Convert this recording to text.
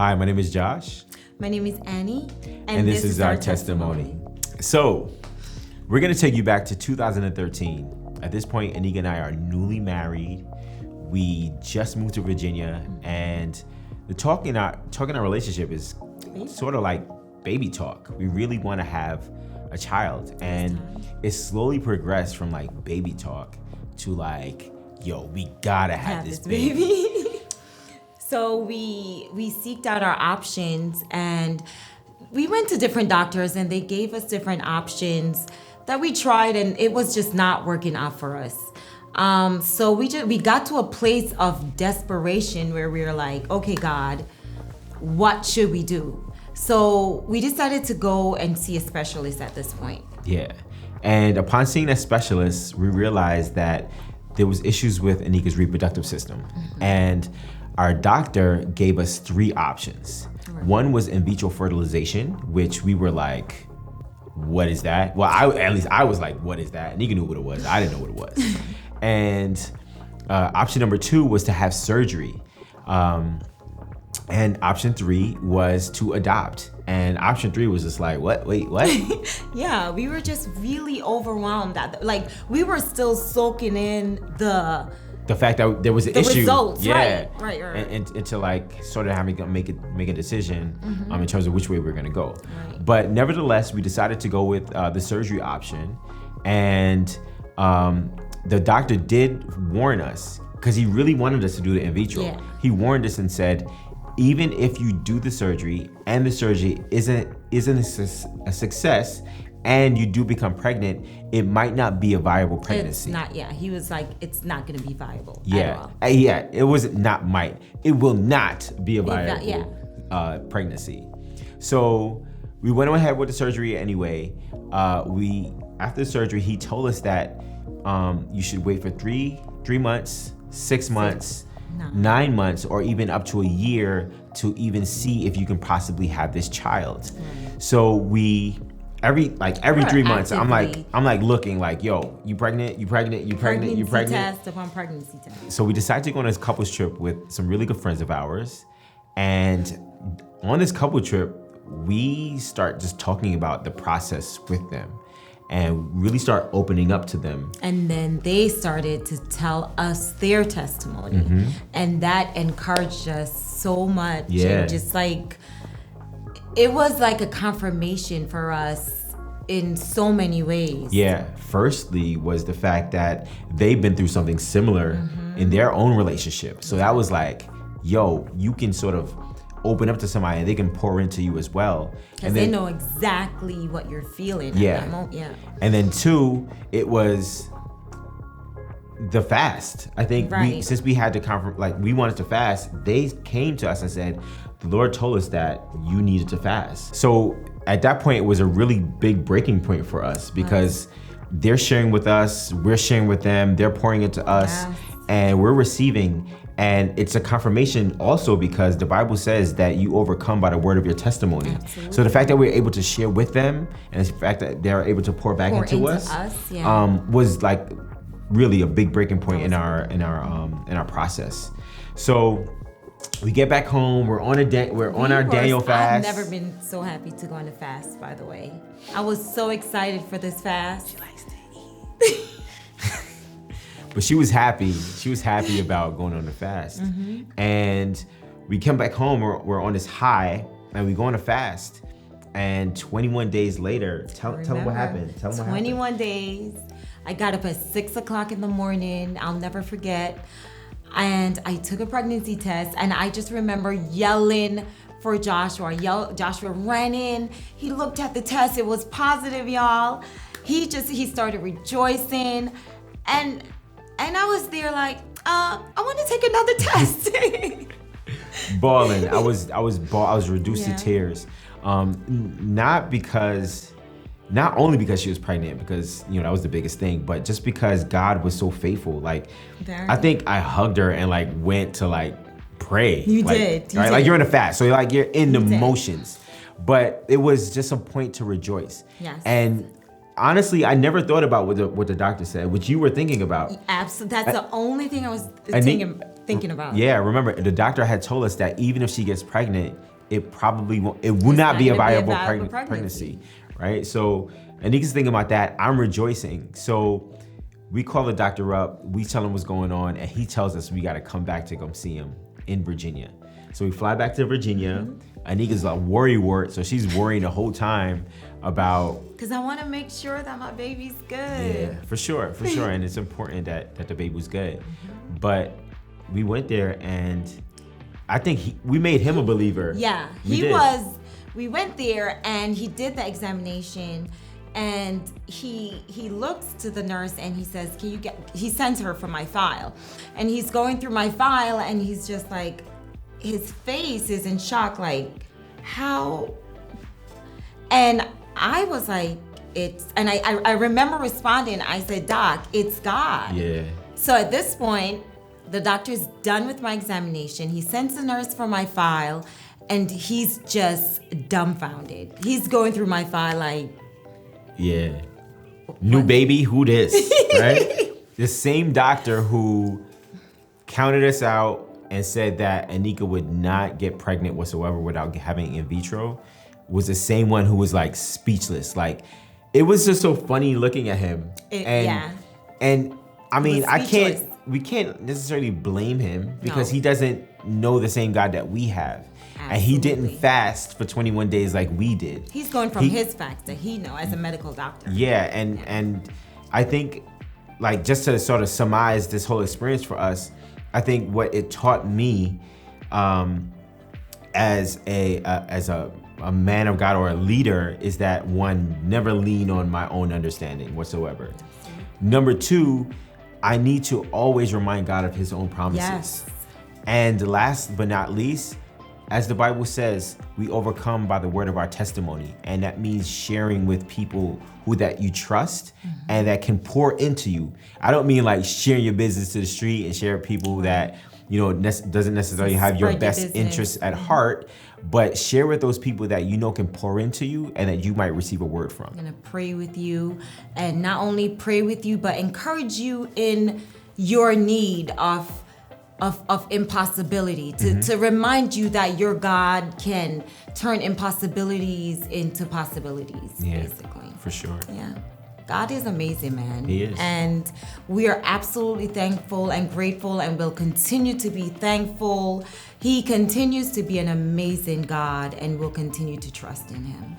Hi, my name is Josh. My name is Annie. And this is our testimony. So, we're going to take you back to 2013. At this point, Anika and I are newly married. We just moved to Virginia, and the talk in our relationship is sort of like baby talk. We really want to have a child, and it slowly progressed from like baby talk to like, yo, we gotta have this baby. So we seeked out our options, and we went to different doctors, and they gave us different options that we tried, and it was just not working out for us. So we got to a place of desperation where we were like, okay, God, what should we do? So we decided to go and see a specialist at this point. Yeah, and upon seeing that specialist, we realized that there was issues with Anika's reproductive system, and our doctor gave us 3 options. Right. One was in vitro fertilization, which we were like, what is that? Well, I was like, what is that? Anika knew what it was. I didn't know what it was. And option number 2 was to have surgery. And option 3 was to adopt. And option 3 was just like, what? Wait, what? Yeah, we were just really overwhelmed. Like, we were still soaking in the fact that there was an issue. Results, yeah, right. And to like sort of having to make a decision in terms of which way we're gonna go. Right. But nevertheless, we decided to go with the surgery option, and the doctor did warn us, because he really wanted us to do the in vitro. Yeah. He warned us and said, even if you do the surgery and the surgery isn't a success, and you do become pregnant, it might not be a viable pregnancy. It's not, yeah. He was like, it's not gonna be viable at all. Yeah, it was not might. It will not be a viable pregnancy. So we went ahead with the surgery anyway. After the surgery, he told us that you should wait for 3 months, 6 months, 9 months, or even up to a year to even see if you can possibly have this child. So every 3 months, I'm like looking like, yo, you pregnant? Pregnancy test upon pregnancy test. So we decided to go on this couples trip with some really good friends of ours. And on this couple trip, we start just talking about the process with them and really start opening up to them. And then they started to tell us their testimony. And that encouraged us so much. Yeah. And just like, it was like a confirmation for us in so many ways. Yeah. Firstly was the fact that they've been through something similar in their own relationship. So that was like, yo, you can sort of open up to somebody and they can pour into you as well. Because they know exactly what you're feeling at that moment. Yeah. And then 2, it was the fast. I think since we had to we wanted to fast, they came to us and said, the Lord told us that you needed to fast. So at that point, it was a really big breaking point for us, because they're sharing with us, we're sharing with them, they're pouring into us, and we're receiving. And it's a confirmation also because the Bible says that you overcome by the word of your testimony. Absolutely. So the fact that we're able to share with them, and the fact that they're able to pour back into us was like really a big breaking point in our process. So we get back home. We're on our Daniel fast. I've never been so happy to go on a fast, by the way. I was so excited for this fast. She likes to eat. But she was happy. She was happy about going on the fast. And we come back home. We're on this high, and we go on a fast. And 21 days later, tell them what happened. 21 days. I got up at 6 o'clock in the morning. I'll never forget. And I took a pregnancy test, and I just remember yelling for Joshua. Joshua ran in. He looked at the test. It was positive, y'all. He started rejoicing, and I was there like, I want to take another test. Bawling. I was reduced to tears. Not only because she was pregnant, because that was the biggest thing, but just because God was so faithful. Like, I think I hugged her and like went to like pray. You did. Like you're in a fast, so you're in the motions. But it was just a point to rejoice. Yes. And honestly, I never thought about what the doctor said, which you were thinking about. Absolutely. That's the only thing I was thinking about. Yeah, remember, the doctor had told us that even if she gets pregnant, it probably won't. It will not be a viable pregnancy, right? So Anika's thinking about that. I'm rejoicing. So we call the doctor up. We tell him what's going on, and he tells us we got to come back to come see him in Virginia. So we fly back to Virginia. Anika's a worrywart, so she's worrying the whole time about. Because I want to make sure that my baby's good. Yeah, for sure, and it's important that the baby was good. But we went there, and I think we made him a believer. Yeah, we went there, and he did the examination, and he looks to the nurse, and he says, he sends her for my file. And he's going through my file, and he's just like, his face is in shock, like, how? And I was like, I remember responding, I said, Doc, it's God. Yeah. So at this point, the doctor's done with my examination. He sends the nurse for my file, and he's just dumbfounded. He's going through my file like, yeah, new baby, who this, right? The same doctor who counted us out and said that Anika would not get pregnant whatsoever without having in vitro was the same one who was like speechless. Like, it was just so funny looking at him. And I mean, we can't necessarily blame him because he doesn't know the same God that we have. Absolutely. And he didn't fast for 21 days like we did. He's going from his facts that he knows as a medical doctor. Yeah, and I think, like, just to sort of surmise this whole experience for us, I think what it taught me as a man of God or a leader is that, one, never lean on my own understanding whatsoever. Number two, I need to always remind God of his own promises. Yes. And last but not least, as the Bible says, we overcome by the word of our testimony. And that means sharing with people who that you trust and that can pour into you. I don't mean like sharing your business to the street and share with people that, doesn't necessarily have your best interests at heart, but share with those people that you know can pour into you and that you might receive a word from. I'm gonna pray with you, and not only pray with you, but encourage you in your need of impossibility, to remind you that your God can turn impossibilities into possibilities, basically. For sure. Yeah. God is amazing, man. He is. And we are absolutely thankful and grateful, and will continue to be thankful. He continues to be an amazing God, and we'll continue to trust in him.